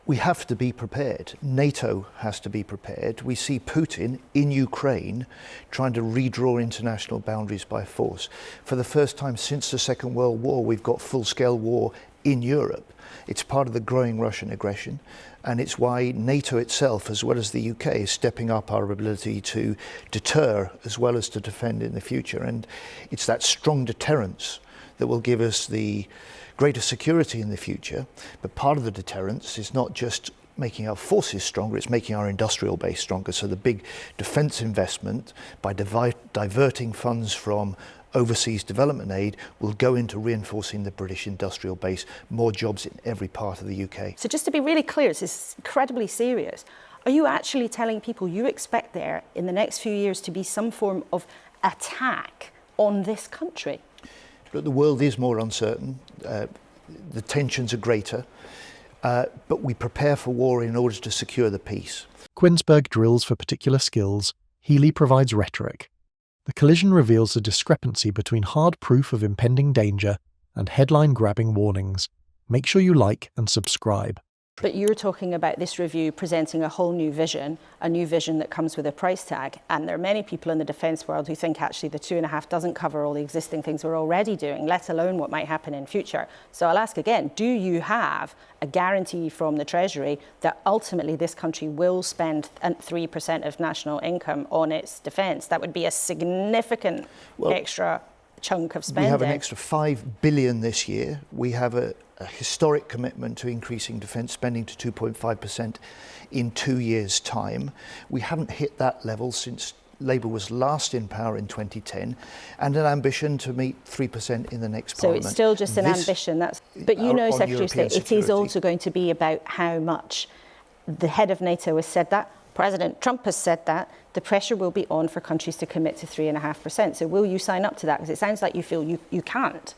We have to be prepared. NATO has to be prepared. We see Putin in Ukraine trying to redraw international boundaries by force. For the first time since the Second World War, we've got full-scale war in Europe. It's part of the growing Russian aggression, and it's why NATO itself, as well as the UK, is stepping up our ability to deter as well as to defend in the future. And it's that strong deterrence that will give us the greater security in the future. But part of the deterrence is not just making our forces stronger, it's making our industrial base stronger. So the big defence investment, by diverting funds from overseas development aid, will go into reinforcing the British industrial base, more jobs in every part of the UK. So just to be really clear, this is incredibly serious. Are you actually telling people you expect there in the next few years to be some form of attack on this country? But the world is more uncertain, the tensions are greater, but we prepare for war in order to secure the peace. Kuenssberg drills for particular skills, Healey provides rhetoric. The collision reveals the discrepancy between hard proof of impending danger and headline-grabbing warnings. Make sure you like and subscribe. But you're talking about this review presenting a whole new vision that comes with a price tag. And there are many people in the defence world who think actually the 2.5 doesn't cover all the existing things we're already doing, let alone what might happen in future. So I'll ask again, do you have a guarantee from the Treasury that ultimately this country will spend 3% of national income on its defence? That would be a significant extra chunk of spending. We have an extra $5 billion this year. We have a historic commitment to increasing defence spending to 2.5% in 2 years' time. We haven't hit that level since Labour was last in power in 2010, and an ambition to meet 3% in the next Parliament. So it's still just an ambition. But you know, Secretary of State, it is also going to be about how much. The head of NATO has said that. President Trump has said that. The pressure will be on for countries to commit to 3.5%. So will you sign up to that? Because it sounds like you feel you can't.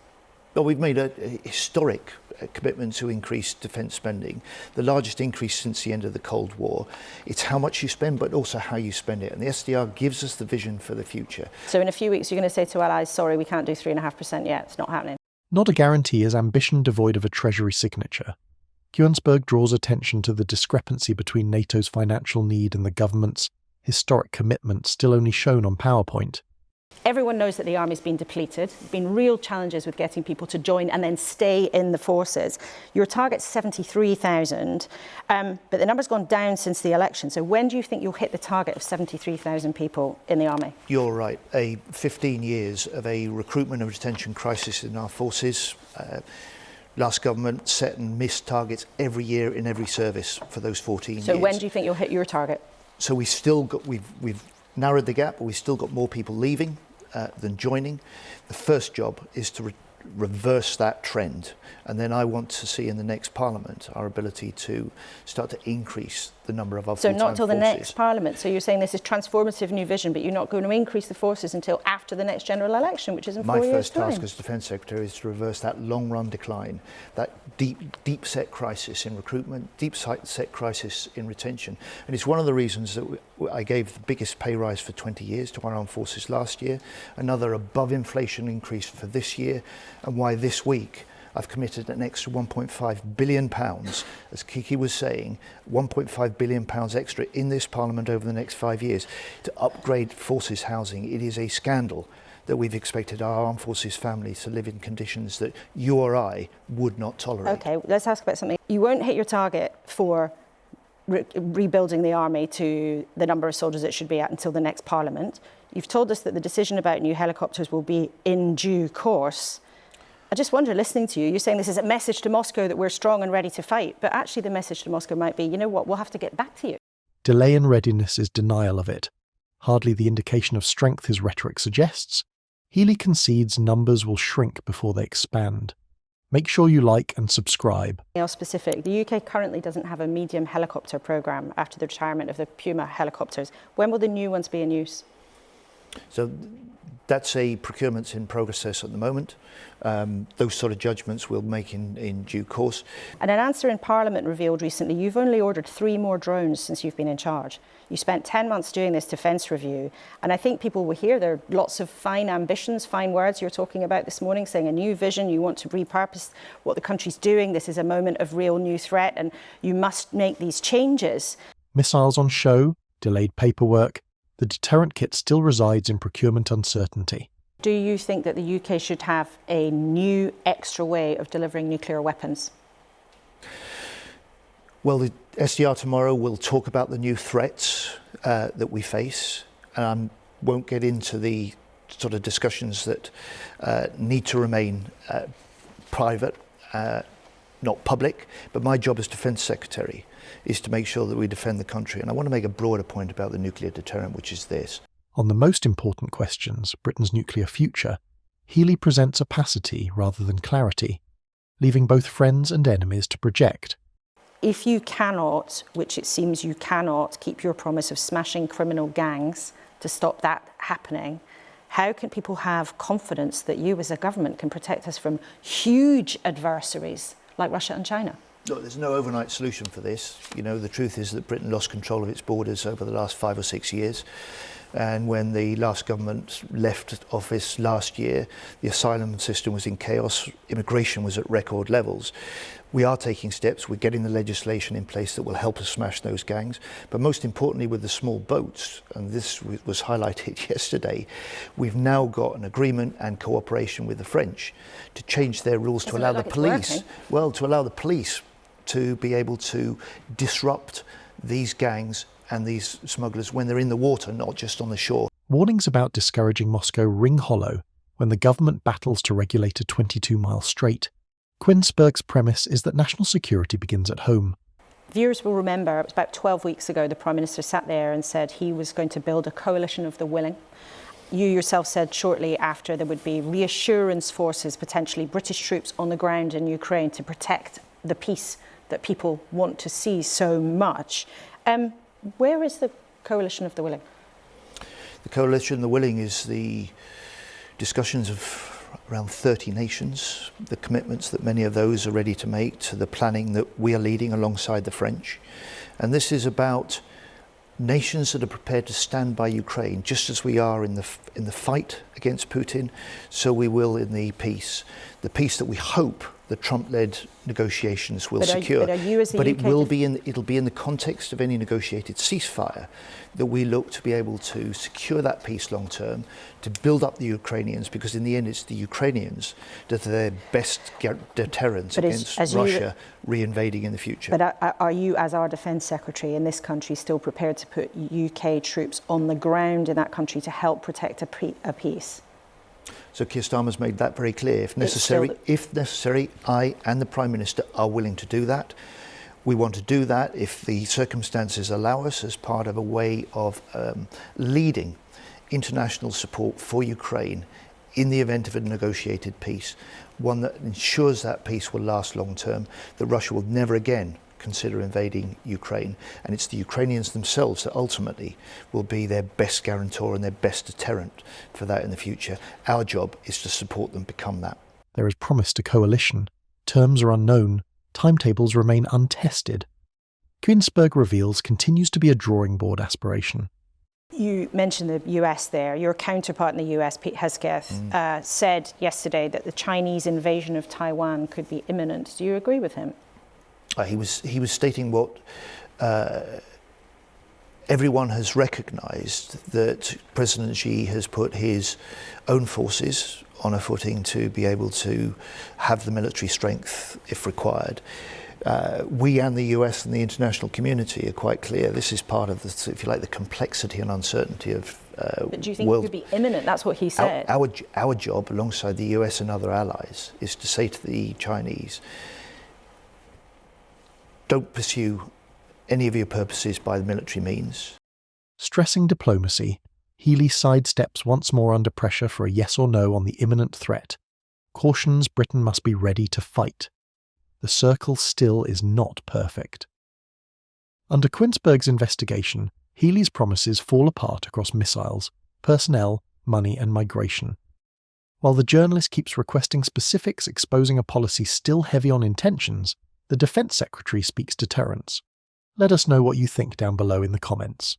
Well, we've made a historic commitment to increase defence spending, the largest increase since the end of the Cold War. It's how much you spend, but also how you spend it. And the SDR gives us the vision for the future. So in a few weeks, you're going to say to allies, sorry, we can't do 3.5% yet. It's not happening. Not a guarantee is ambition devoid of a Treasury signature. Kuenssberg draws attention to the discrepancy between NATO's financial need and the government's historic commitment still only shown on PowerPoint. Everyone knows that the army's been depleted. There's been real challenges with getting people to join and then stay in the forces. Your target's 73,000, but the number's gone down since the election. So when do you think you'll hit the target of 73,000 people in the army? You're right. 15 years of a recruitment and retention crisis in our forces. Last government set and missed targets every year in every service for those 14 years. So when do you think you'll hit your target? So we've narrowed the gap, but we've still got more people leaving than joining. The first job is to reverse that trend, and then I want to see in the next Parliament our ability to start to increase the number of our full-time forces. So not till the next Parliament. So you're saying this is transformative new vision, but you're not going to increase the forces until after the next general election, which is in 4 years' time. My first task as Defence Secretary is to reverse that long-run decline, that deep-set crisis in recruitment, deep-set crisis in retention. And it's one of the reasons that I gave the biggest pay rise for 20 years to our armed forces last year, another above-inflation increase for this year, and why this week I've committed an extra £1.5 billion, as Kiki was saying, £1.5 billion extra in this Parliament over the next 5 years to upgrade forces housing. It is a scandal that we've expected our armed forces families to live in conditions that you or I would not tolerate. Okay, let's ask about something. You won't hit your target for rebuilding the army to the number of soldiers it should be at until the next Parliament. You've told us that the decision about new helicopters will be in due course. I just wonder, listening to you, you're saying this is a message to Moscow that we're strong and ready to fight, but actually the message to Moscow might be, you know what, we'll have to get back to you. Delay in readiness is denial of it. Hardly the indication of strength his rhetoric suggests. Healey concedes numbers will shrink before they expand. Make sure you like and subscribe. More specific, the UK currently doesn't have a medium helicopter programme after the retirement of the Puma helicopters. When will the new ones be in use? So that's a procurement in progress at the moment. Those sort of judgments we'll make in due course. And an answer in Parliament revealed recently you've only ordered 3 more drones since you've been in charge. You spent 10 months doing this defence review, and I think people will hear there are lots of fine ambitions, fine words you're talking about this morning, saying a new vision, you want to repurpose what the country's doing, this is a moment of real new threat, and you must make these changes. Missiles on show, delayed paperwork, the deterrent kit still resides in procurement uncertainty. Do you think that the UK should have a new extra way of delivering nuclear weapons? Well, the SDR tomorrow will talk about the new threats that we face. And I won't get into the sort of discussions that need to remain private, not public. But my job as Defence Secretary is to make sure that we defend the country. And I want to make a broader point about the nuclear deterrent, which is this. On the most important questions, Britain's nuclear future, Healey presents opacity rather than clarity, leaving both friends and enemies to project. If you cannot, which it seems you cannot, keep your promise of smashing criminal gangs to stop that happening, how can people have confidence that you as a government can protect us from huge adversaries like Russia and China? Look, there's no overnight solution for this. You know, the truth is that Britain lost control of its borders over the last 5 or 6 years. And when the last government left office last year, the asylum system was in chaos, immigration was at record levels. We are taking steps, we're getting the legislation in place that will help us smash those gangs. But most importantly with the small boats, and this was highlighted yesterday, we've now got an agreement and cooperation with the French to change their rules to allow the police, to be able to disrupt these gangs and these smugglers when they're in the water, not just on the shore. Warnings about discouraging Moscow ring hollow when the government battles to regulate a 22-mile strait. Kuenssberg's premise is that national security begins at home. Viewers will remember, it was about 12 weeks ago, the Prime Minister sat there and said he was going to build a coalition of the willing. You yourself said shortly after there would be reassurance forces, potentially British troops on the ground in Ukraine to protect the peace that people want to see so much. Where is the coalition of the willing? The coalition of the willing is the discussions of around 30 nations, the commitments that many of those are ready to make to the planning that we are leading alongside the French. And this is about nations that are prepared to stand by Ukraine, just as we are in the fight against Putin, so we will in the peace that we hope the Trump-led negotiations will secure. But it'll be in the context of any negotiated ceasefire that we look to be able to secure that peace long term, to build up the Ukrainians, because in the end it's the Ukrainians that are their best deterrent against Russia re-invading in the future. But are you, as our Defence Secretary in this country, still prepared to put UK troops on the ground in that country to help protect a peace? So Keir Starmer's made that very clear. If necessary, I and the Prime Minister are willing to do that. We want to do that if the circumstances allow us, as part of a way of leading international support for Ukraine in the event of a negotiated peace, one that ensures that peace will last long term, that Russia will never again consider invading Ukraine. And it's the Ukrainians themselves that ultimately will be their best guarantor and their best deterrent for that in the future. Our job is to support them become that. There is promise to coalition. Terms are unknown. Timetables remain untested. Kuenssberg reveals continues to be a drawing board aspiration. You mentioned the US there. Your counterpart in the US, Pete Hegseth, said yesterday that the Chinese invasion of Taiwan could be imminent. Do you agree with him? He was stating what everyone has recognised, that President Xi has put his own forces on a footing to be able to have the military strength if required. We and the US and the international community are quite clear. This is part of the, if you like, the complexity and uncertainty of But do you think it could be imminent? That's what he said. Our job, alongside the US and other allies, is to say to the Chinese, don't pursue any of your purposes by the military means. Stressing diplomacy, Healey sidesteps once more under pressure for a yes or no on the imminent threat, cautions Britain must be ready to fight. The circle still is not perfect. Under Kuenssberg's investigation, Healey's promises fall apart across missiles, personnel, money and migration. While the journalist keeps requesting specifics exposing a policy still heavy on intentions, the Defence Secretary speaks deterrence. Let us know what you think down below in the comments.